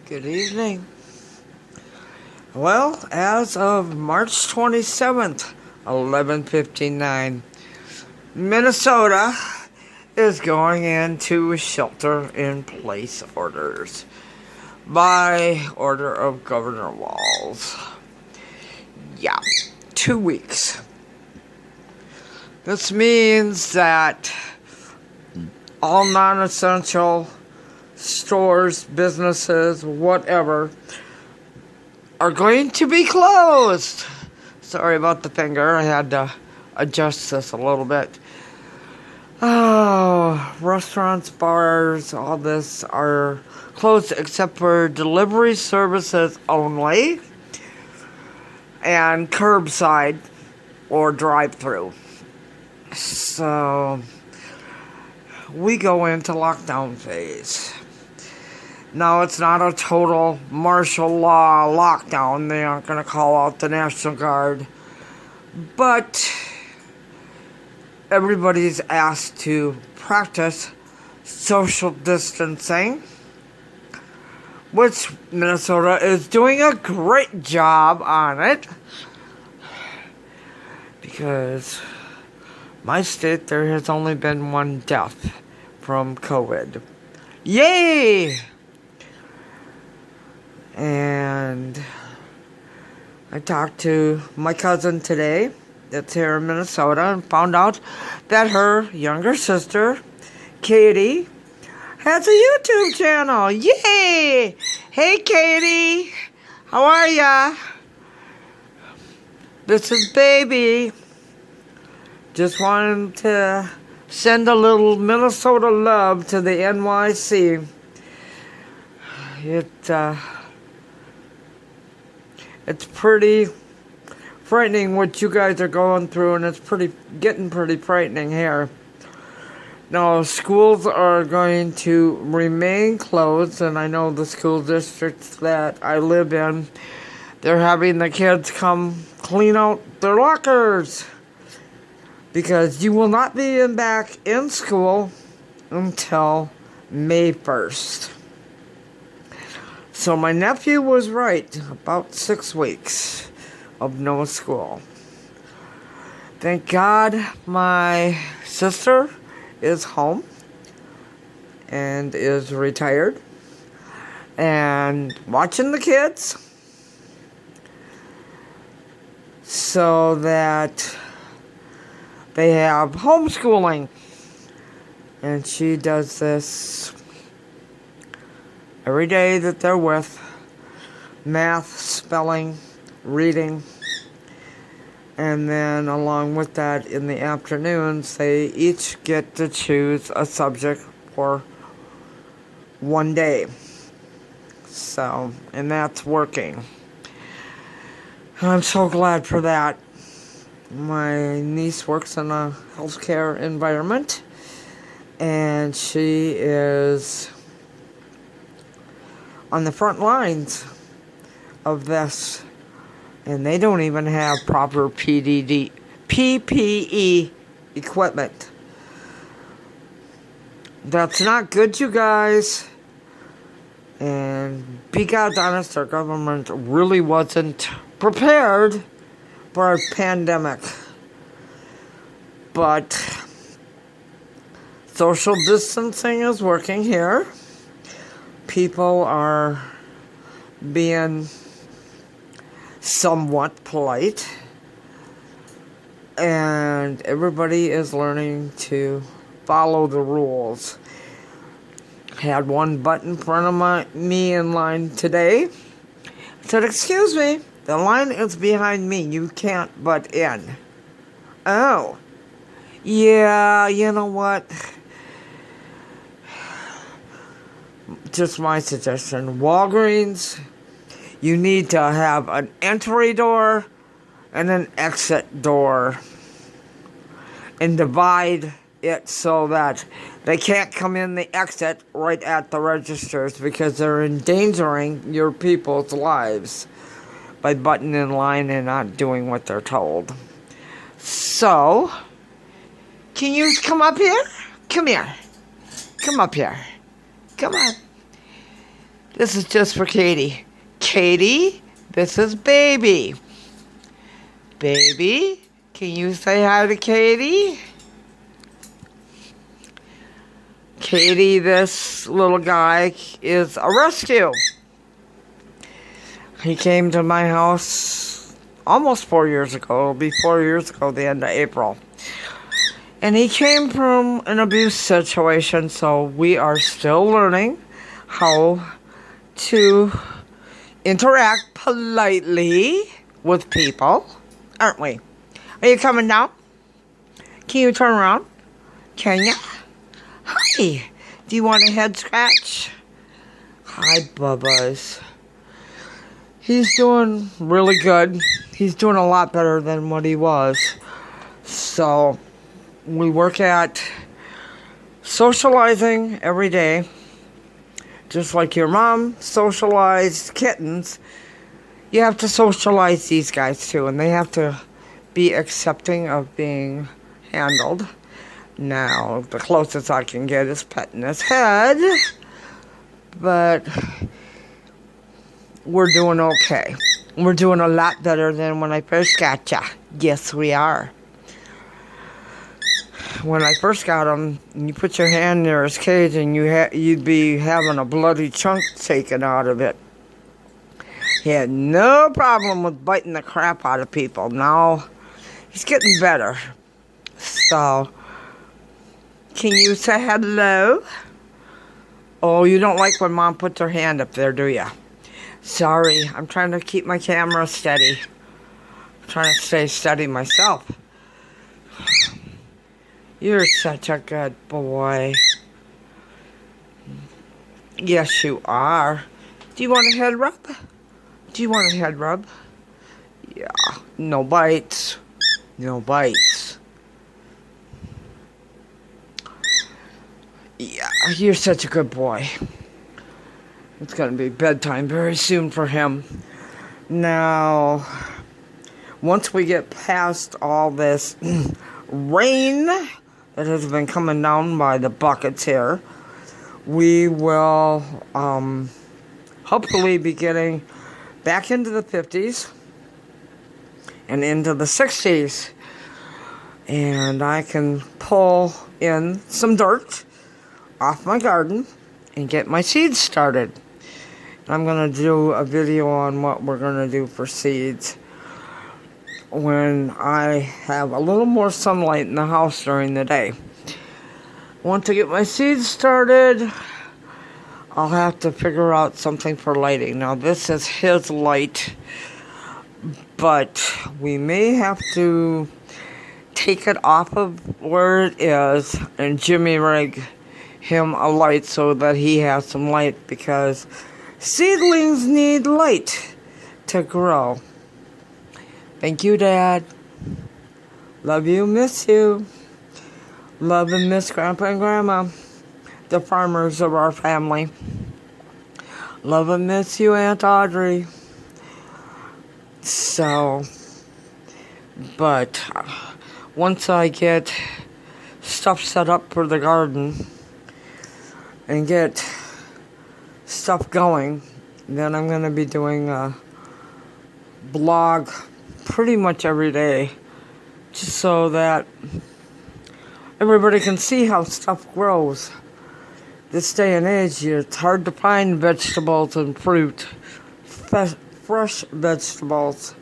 Good evening. Well, as of March 27th, 11:59, Minnesota is going into shelter-in-place orders by order of Governor Walz. Yeah, 2 weeks. This means that all non-essential stores, businesses, whatever, are going to be closed. Sorry about the finger. I had to adjust this a little bit. Oh, restaurants, bars, all this are closed except for delivery services only and curbside or drive-through. So we go into lockdown phase. Now, it's not a total martial law lockdown. They aren't going to call out the National Guard. But everybody's asked to practice social distancing, which Minnesota is doing a great job on it. Because my state, there has only been one death from COVID. Yay! And I talked to my cousin today that's here in Minnesota and found out that her younger sister, Katie, has a YouTube channel. Yay! Hey, Katie. How are ya? This is Baby. Just wanted to send a little Minnesota love to the NYC. It's pretty frightening what you guys are going through, and it's getting pretty frightening here. Now, schools are going to remain closed, and I know the school districts that I live in, they're having the kids come clean out their lockers, because you will not be back in school until May 1st. So my nephew was right, about 6 weeks of no school. Thank God my sister is home and is retired and watching the kids so that they have homeschooling. And she does this every day that they're with. Math, spelling, reading. And then along with that, in the afternoons, they each get to choose a subject for one day. So, and that's working. I'm so glad for that. My niece works in a healthcare environment, and she is on the front lines of this, and they don't even have proper PPE equipment. That's not good, you guys. And be God's honest, our government really wasn't prepared for a pandemic. But social distancing is working here. People are being somewhat polite, and everybody is learning to follow the rules. Had one butt in front of me in line today. I said, "Excuse me, the line is behind me. You can't butt in." Oh, yeah, you know what? Just my suggestion. Walgreens, you need to have an entry door and an exit door. And divide it so that they can't come in the exit right at the registers, because they're endangering your people's lives by butting in line and not doing what they're told. So, can you come up here? Come here. Come up here. Come on. This is just for Katie. Katie, this is Baby. Baby, can you say hi to Katie? Katie, this little guy is a rescue. He came to my house almost 4 years ago. It'll be 4 years ago, the end of April. And he came from an abuse situation, so we are still learning how to interact politely with people, aren't we? Are you coming down? Can you turn around? Can you? Hi. Do you want a head scratch? Hi, Bubba's. He's doing really good. He's doing a lot better than what he was. So, we work at socializing every day. Just like your mom socialized kittens, you have to socialize these guys too. And they have to be accepting of being handled. Now, the closest I can get is petting his head. But we're doing okay. We're doing a lot better than when I first got ya. Yes, we are. When I first got him, you put your hand near his cage and you'd be having a bloody chunk taken out of it. He had no problem with biting the crap out of people. Now, he's getting better. So, can you say hello? Oh, you don't like when Mom puts her hand up there, do you? Sorry, I'm trying to keep my camera steady. I'm trying to stay steady myself. You're such a good boy. Yes, you are. Do you want a head rub? Do you want a head rub? Yeah, no bites. No bites. Yeah, you're such a good boy. It's going to be bedtime very soon for him. Now, once we get past all this rain that has been coming down by the buckets here, we will hopefully be getting back into the 50s and into the 60s. And I can pull in some dirt off my garden and get my seeds started. I'm going to do a video on what we're going to do for seeds when I have a little more sunlight in the house during the day. Once I get my seeds started, I'll have to figure out something for lighting. Now, this is his light, but we may have to take it off of where it is and jimmy rig him a light so that he has some light, because seedlings need light to grow. Thank you, Dad. Love you, miss you. Love and miss Grandpa and Grandma, the farmers of our family. Love and miss you, Aunt Audrey. So, but once I get stuff set up for the garden and get stuff going, then I'm going to be doing a blog pretty much every day, just so that everybody can see how stuff grows. This day and age, it's hard to find vegetables and fruit, fresh vegetables.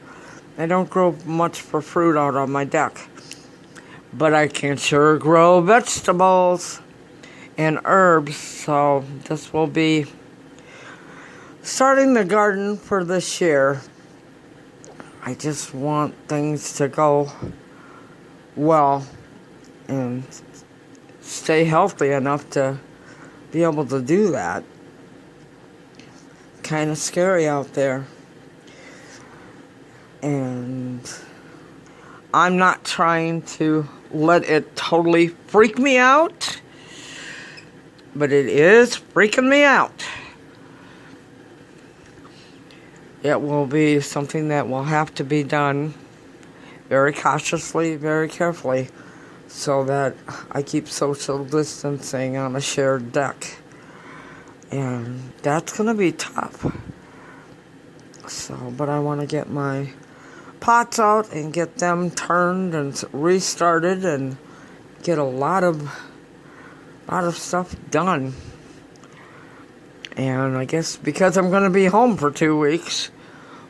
I don't grow much for fruit out on my deck, but I can sure grow vegetables and herbs. So this will be starting the garden for this year. I just want things to go well and stay healthy enough to be able to do that. Kind of scary out there. And I'm not trying to let it totally freak me out, but it is freaking me out. It will be something that will have to be done very cautiously, very carefully, so that I keep social distancing on a shared deck. And that's going to be tough. So, but I want to get my pots out and get them turned and restarted and get a lot of stuff done. And I guess because I'm going to be home for 2 weeks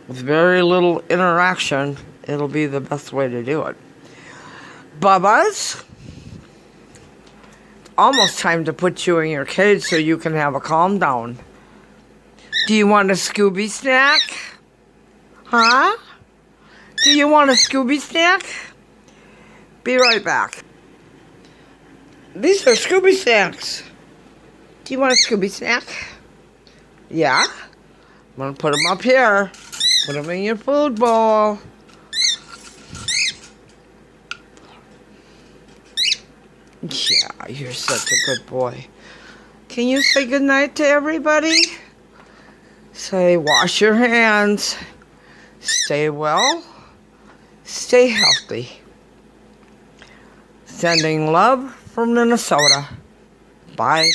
with very little interaction, it'll be the best way to do it. Bubba's, almost time to put you in your cage so you can have a calm down. Do you want a Scooby snack? Huh? Do you want a Scooby snack? Be right back. These are Scooby snacks. Do you want a Scooby snack? Yeah? I'm gonna put them up here. Put them in your food bowl. Yeah, you're such a good boy. Can you say goodnight to everybody? Say, wash your hands. Stay well. Stay healthy. Sending love from Minnesota. Bye.